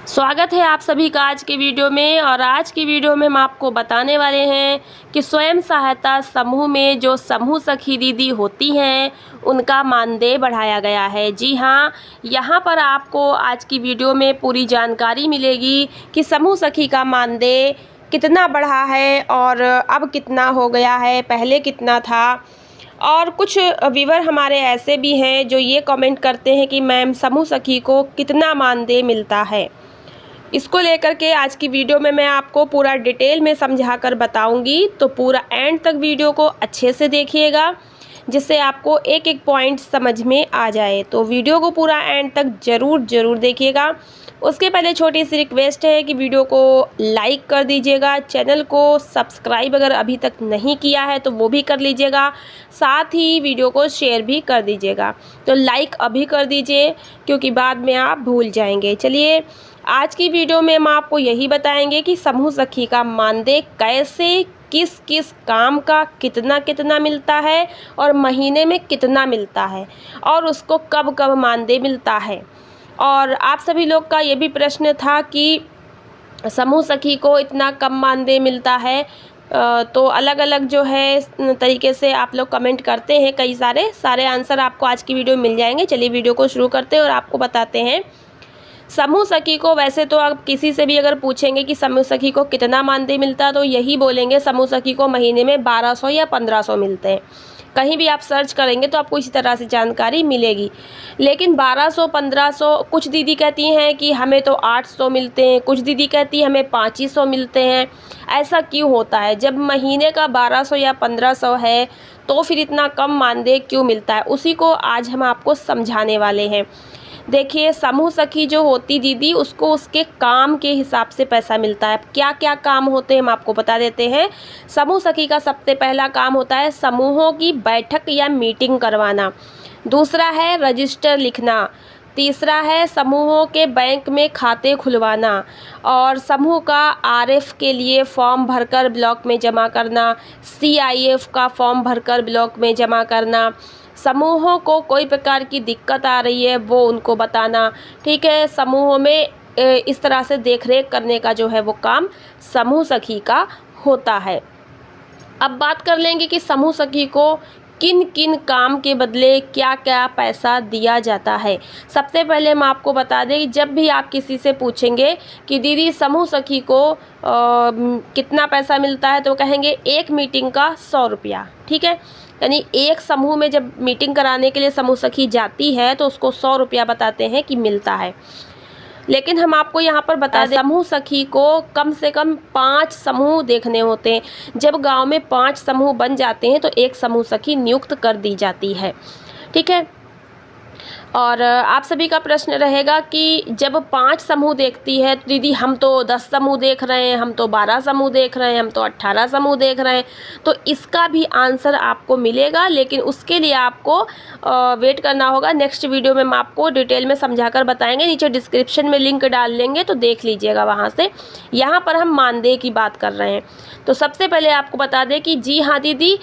स्वागत है आप सभी का आज के वीडियो में। और आज की वीडियो में हम आपको बताने वाले हैं कि स्वयं सहायता समूह में जो समूह सखी दीदी होती हैं उनका मानदेय बढ़ाया गया है। जी हाँ, यहाँ पर आपको आज की वीडियो में पूरी जानकारी मिलेगी कि समूह सखी का मानदेय कितना बढ़ा है और अब कितना हो गया है, पहले कितना था। और कुछ व्यूअर हमारे ऐसे भी हैं जो ये कमेंट करते हैं कि मैम समूह सखी को कितना मानदेय मिलता है। इसको लेकर के आज की वीडियो में मैं आपको पूरा डिटेल में समझा कर बताऊंगी, तो पूरा एंड तक वीडियो को अच्छे से देखिएगा जिससे आपको एक एक पॉइंट समझ में आ जाए। तो वीडियो को पूरा एंड तक ज़रूर देखिएगा। उसके पहले छोटी सी रिक्वेस्ट है कि वीडियो को लाइक कर दीजिएगा, चैनल को सब्सक्राइब अगर अभी तक नहीं किया है तो वो भी कर लीजिएगा, साथ ही वीडियो को शेयर भी कर दीजिएगा। तो लाइक अभी कर दीजिए क्योंकि बाद में आप भूल जाएंगे। चलिए, आज की वीडियो में हम आपको यही बताएंगे कि समूह सखी का मानदेय कैसे, किस किस काम का कितना कितना मिलता है और महीने में कितना मिलता है और उसको कब कब मानदेय मिलता है। और आप सभी लोग का ये भी प्रश्न था कि समूह सखी को इतना कम मानदेय मिलता है, तो अलग अलग जो है तरीके से आप लोग कमेंट करते हैं, कई सारे आंसर आपको आज की वीडियो में मिल जाएंगे। चलिए वीडियो को शुरू करते हैं और आपको बताते हैं समूह सखी को। वैसे तो आप किसी से भी अगर पूछेंगे कि समूह सखी को कितना मानदेय मिलता है तो यही बोलेंगे समूह सखी को महीने में 1200 या 1500 मिलते हैं। कहीं भी आप सर्च करेंगे तो आपको इसी तरह से जानकारी मिलेगी। लेकिन 1200 1500, कुछ दीदी कहती हैं कि हमें तो 800 मिलते हैं, कुछ दीदी कहती हैं हमें 2500 मिलते हैं। ऐसा क्यों होता है? जब महीने का 1200 या 1500 है तो फिर इतना कम मानदेय क्यों मिलता है? उसी को आज हम आपको समझाने वाले हैं। देखिए, समूह सखी जो होती दीदी, उसको उसके काम के हिसाब से पैसा मिलता है। क्या क्या काम होते हैं हम आपको बता देते हैं। समूह सखी का सबसे पहला काम होता है समूहों की बैठक या मीटिंग करवाना। दूसरा है रजिस्टर लिखना। तीसरा है समूहों के बैंक में खाते खुलवाना और समूह का आरएफ के लिए फॉर्म भरकर ब्लॉक में जमा करना, सीआईएफ का फॉर्म भरकर ब्लॉक में जमा करना, समूहों को कोई प्रकार की दिक्कत आ रही है वो उनको बताना। ठीक है, समूहों में इस तरह से देखरेख करने का जो है वो काम समूह सखी का होता है। अब बात कर लेंगे कि समूह सखी को किन किन काम के बदले क्या क्या पैसा दिया जाता है। सबसे पहले हम आपको बता दें कि जब भी आप किसी से पूछेंगे कि दीदी समूह सखी को कितना पैसा मिलता है तो कहेंगे एक मीटिंग का 100 रुपया। ठीक है, यानी एक समूह में जब मीटिंग कराने के लिए समूह सखी जाती है तो उसको 100 रुपया बताते हैं कि मिलता है। लेकिन हम आपको यहाँ पर बता दें समूह सखी को कम से कम 5 समूह देखने होते हैं। जब गांव में 5 समूह बन जाते हैं तो एक समूह सखी नियुक्त कर दी जाती है। ठीक है, और आप सभी का प्रश्न रहेगा कि जब 5 समूह देखती है तो दीदी हम तो 10 समूह देख रहे हैं, हम तो 12 समूह देख रहे हैं, हम तो 18 समूह देख रहे हैं। तो इसका भी आंसर आपको मिलेगा, लेकिन उसके लिए आपको वेट करना होगा। नेक्स्ट वीडियो में हम आपको डिटेल में समझा कर बताएंगे। नीचे डिस्क्रिप्शन में लिंक डाल देंगे तो देख लीजिएगा वहाँ से। यहाँ पर हम मानदेय की बात कर रहे हैं। तो सबसे पहले आपको बता दें कि जी हाँ दीदी,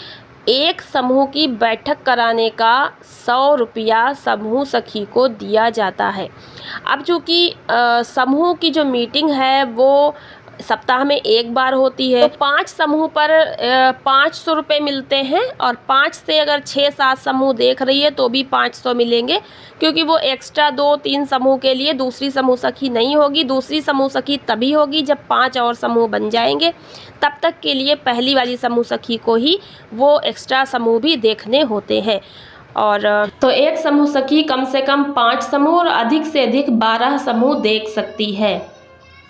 एक समूह की बैठक कराने का 100 रुपया समूह सखी को दिया जाता है। अब चूँकि समूह की जो मीटिंग है वो सप्ताह में एक बार होती है, तो 5 समूह पर 500 रुपये मिलते हैं और 5 से अगर 6-7 समूह देख रही है तो भी 500 मिलेंगे, क्योंकि वो एक्स्ट्रा 2-3 समूह के लिए दूसरी समूह सखी नहीं होगी। दूसरी समूह सखी तभी होगी जब 5 और समूह बन जाएंगे। तब तक के लिए पहली वाली समूह सखी को ही वो एक्स्ट्रा समूह भी देखने होते हैं। और तो एक समूह सखी कम से कम 5 समूह और अधिक से अधिक 12 समूह देख सकती है।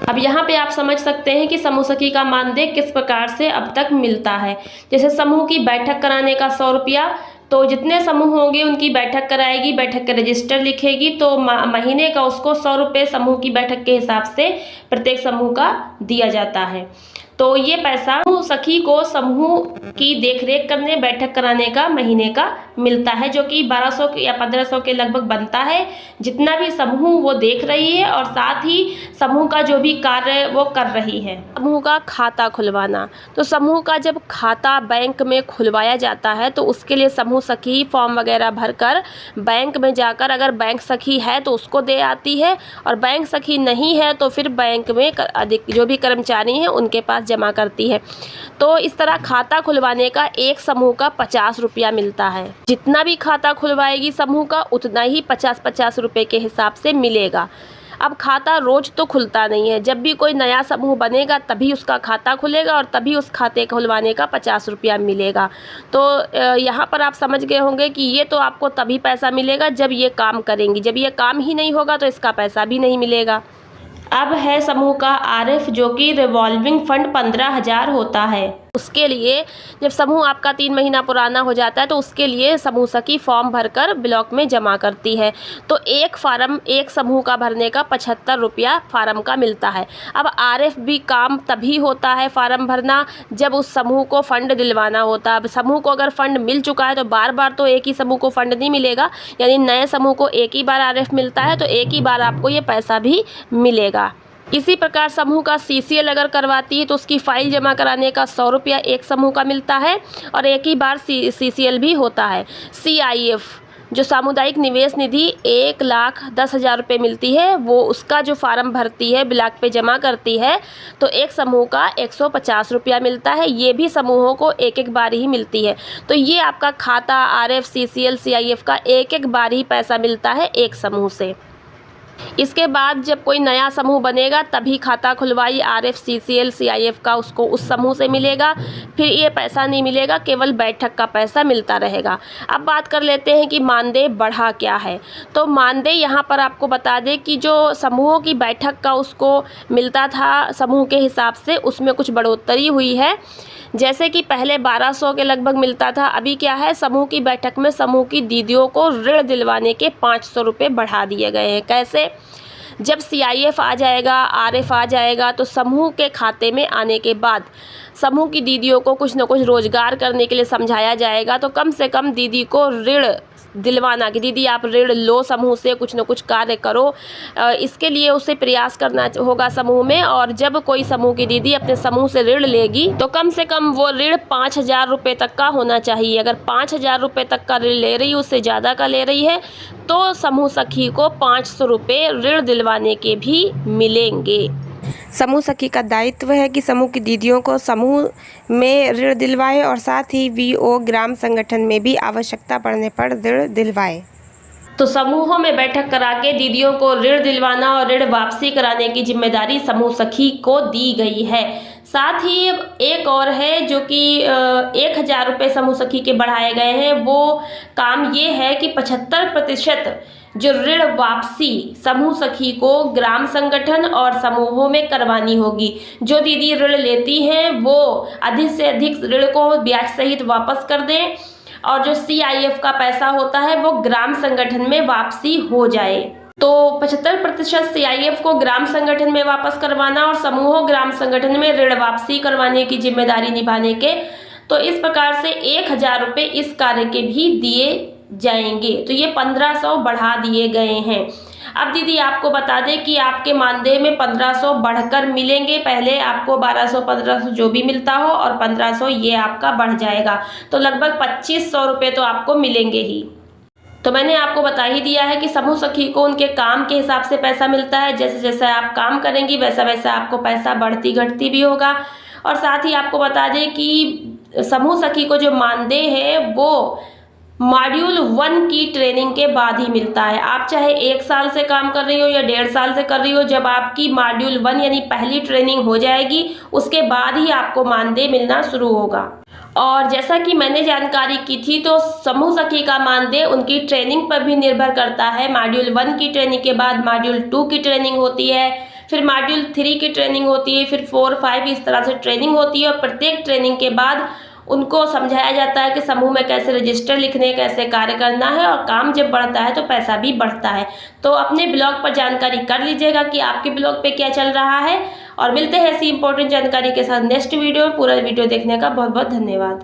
अब यहाँ पे आप समझ सकते हैं कि समूह सखी का मानदेय किस प्रकार से अब तक मिलता है। जैसे समूह की बैठक कराने का 100 रुपया, तो जितने समूह होंगे उनकी बैठक कराएगी, बैठक का रजिस्टर लिखेगी, तो महीने का उसको 100 रुपये समूह की बैठक के हिसाब से प्रत्येक समूह का दिया जाता है। तो ये पैसा समूह सखी को समूह की देखरेख करने, बैठक कराने का महीने का मिलता है, जो कि 1200 या 1500 के लगभग बनता है, जितना भी समूह वो देख रही है और साथ ही समूह का जो भी कार्य वो कर रही है। समूह का खाता खुलवाना, तो समूह का जब खाता बैंक में खुलवाया जाता है तो उसके लिए समूह सखी फॉर्म वगैरह भरकर बैंक में जाकर, अगर बैंक सखी है तो उसको दे आती है और बैंक सखी नहीं है तो फिर बैंक में अधिक जो भी कर्मचारी हैं उनके पास जमा करती है। तो इस तरह खाता खुलवाने का एक समूह का 50 रुपया मिलता है। जितना भी खाता खुलवाएगी समूह का उतना ही 50-50 रुपये के हिसाब से मिलेगा। अब खाता रोज तो खुलता नहीं है, जब भी कोई नया समूह बनेगा तभी उसका खाता खुलेगा और तभी उस खाते खुलवाने का 50 रुपया मिलेगा। तो यहाँ पर आप समझ गए होंगे कि ये तो आपको तभी पैसा मिलेगा जब ये काम करेंगी, जब ये काम ही नहीं होगा तो इसका पैसा भी नहीं मिलेगा। अब है समूह का आरएफ, जो कि रिवॉल्विंग फंड 15,000 होता है। उसके लिए जब समूह आपका 3 महीना पुराना हो जाता है तो उसके लिए समूह सखी फॉर्म भरकर ब्लॉक में जमा करती है। तो एक फार्म, एक समूह का भरने का 75 रुपया फार्म का मिलता है। अब आरएफ भी काम तभी होता है फार्म भरना जब उस समूह को फंड दिलवाना होता है। अब समूह को अगर फंड मिल चुका है तो बार बार तो एक ही समूह को फंड नहीं मिलेगा, यानी नए समूह को एक ही बार आरएफ मिलता है तो एक ही बार आपको ये पैसा भी मिलेगा। इसी प्रकार समूह का सीसीएल अगर करवाती है तो उसकी फाइल जमा कराने का 100 रुपया एक समूह का मिलता है और एक ही बार सीसीएल भी होता है। सीआईएफ जो सामुदायिक निवेश निधि 1,10,000 रुपये मिलती है, वो उसका जो फार्म भरती है ब्लॉक पे जमा करती है तो एक समूह का 150 रुपया मिलता है। ये भी समूहों को एक एक बार ही मिलती है। तो ये आपका खाता आरएफ, सीसीएल, सीआईएफ का एक एक बार ही पैसा मिलता है एक समूह से। इसके बाद जब कोई नया समूह बनेगा तभी खाता खुलवाई आरएफ, सीसीएल, सीआईएफ का उसको उस समूह से मिलेगा, फिर ये पैसा नहीं मिलेगा, केवल बैठक का पैसा मिलता रहेगा। अब बात कर लेते हैं कि मानदेय बढ़ा क्या है। तो मानदेय यहाँ पर आपको बता दें कि जो समूहों की बैठक का उसको मिलता था समूह के हिसाब से, उसमें कुछ बढ़ोतरी हुई है। जैसे कि पहले 1200 के लगभग मिलता था, अभी क्या है, समूह की बैठक में समूह की दीदियों को ऋण दिलवाने के 500 रुपये बढ़ा दिए गए हैं। कैसे? जब सीआईएफ आ जाएगा, आरएफ आ जाएगा तो समूह के खाते में आने के बाद समूह की दीदियों को कुछ न कुछ रोजगार करने के लिए समझाया जाएगा। तो कम से कम दीदी को ऋण दिलवाना कि दीदी आप ऋण लो, समूह से कुछ न कुछ कार्य करो, इसके लिए उसे प्रयास करना होगा समूह में। और जब कोई समूह की दीदी अपने समूह से ऋण लेगी तो कम से कम वो ऋण 5,000 रुपये तक का होना चाहिए। अगर 5,000 रुपये तक का ऋण ले रही है, उससे ज़्यादा का ले रही है, तो समूह सखी को 500 रुपये ऋण दिलवाने के भी मिलेंगे। समूह सखी का दायित्व है कि समूह की दीदियों को समूह में ऋण दिलवाए और साथ ही वीओ ग्राम संगठन में भी आवश्यकता पड़ने पर ऋण दिलवाए। तो समूहों में बैठक करा के दीदियों को ऋण दिलवाना और ऋण वापसी कराने की जिम्मेदारी समूह सखी को दी गई है। साथ ही एक और है जो कि 1,000 रुपये समूह सखी के बढ़ाए गए हैं। वो काम ये है कि 75% जो ऋण वापसी समूह सखी को ग्राम संगठन और समूहों में करवानी होगी। जो दीदी ऋण लेती हैं वो अधिक से अधिक ऋण को ब्याज सहित वापस कर दें और जो सीआईएफ का पैसा होता है वो ग्राम संगठन में वापसी हो जाए। तो 75% सीआईएफ को ग्राम संगठन में वापस करवाना और समूहों ग्राम संगठन में ऋण वापसी करवाने की जिम्मेदारी निभाने के, तो इस प्रकार से 1,000 रुपये इस कार्य के भी दिए जाएंगे। तो ये 1500 बढ़ा दिए गए हैं। अब दीदी आपको बता दें कि आपके मानदेय में 1500 बढ़कर मिलेंगे। पहले आपको 1200-1500 जो भी मिलता हो और 1500 ये आपका बढ़ जाएगा, तो लगभग 2500 रुपये तो आपको मिलेंगे ही। तो मैंने आपको बता ही दिया है कि समूह सखी को उनके काम के हिसाब से पैसा मिलता है। जैसे जैसे आप काम करेंगी वैसा वैसा आपको पैसा बढ़ती घटती भी होगा। और साथ ही आपको बता दें कि समूह सखी को जो मानदेय है वो मॉड्यूल 1 की ट्रेनिंग के बाद ही मिलता है। आप चाहे 1 साल से काम कर रही हो या 1.5 साल से कर रही हो, जब आपकी मॉड्यूल 1 यानी पहली ट्रेनिंग हो जाएगी उसके बाद ही आपको मानदेय मिलना शुरू होगा। और जैसा कि मैंने जानकारी की थी तो समूह सखी का मानदेय उनकी ट्रेनिंग पर भी निर्भर करता है। मॉड्यूल 1 की ट्रेनिंग के बाद मॉड्यूल 2 की ट्रेनिंग होती है, फिर मॉड्यूल 3 की ट्रेनिंग होती है, फिर 4, 5 इस तरह से ट्रेनिंग होती है और प्रत्येक ट्रेनिंग के बाद उनको समझाया जाता है कि समूह में कैसे रजिस्टर लिखने, कैसे कार्य करना है, और काम जब बढ़ता है तो पैसा भी बढ़ता है। तो अपने ब्लॉग पर जानकारी कर लीजिएगा कि आपके ब्लॉग पे क्या चल रहा है। और मिलते हैं ऐसी इंपॉर्टेंट जानकारी के साथ नेक्स्ट वीडियो में। पूरा वीडियो देखने का बहुत बहुत धन्यवाद।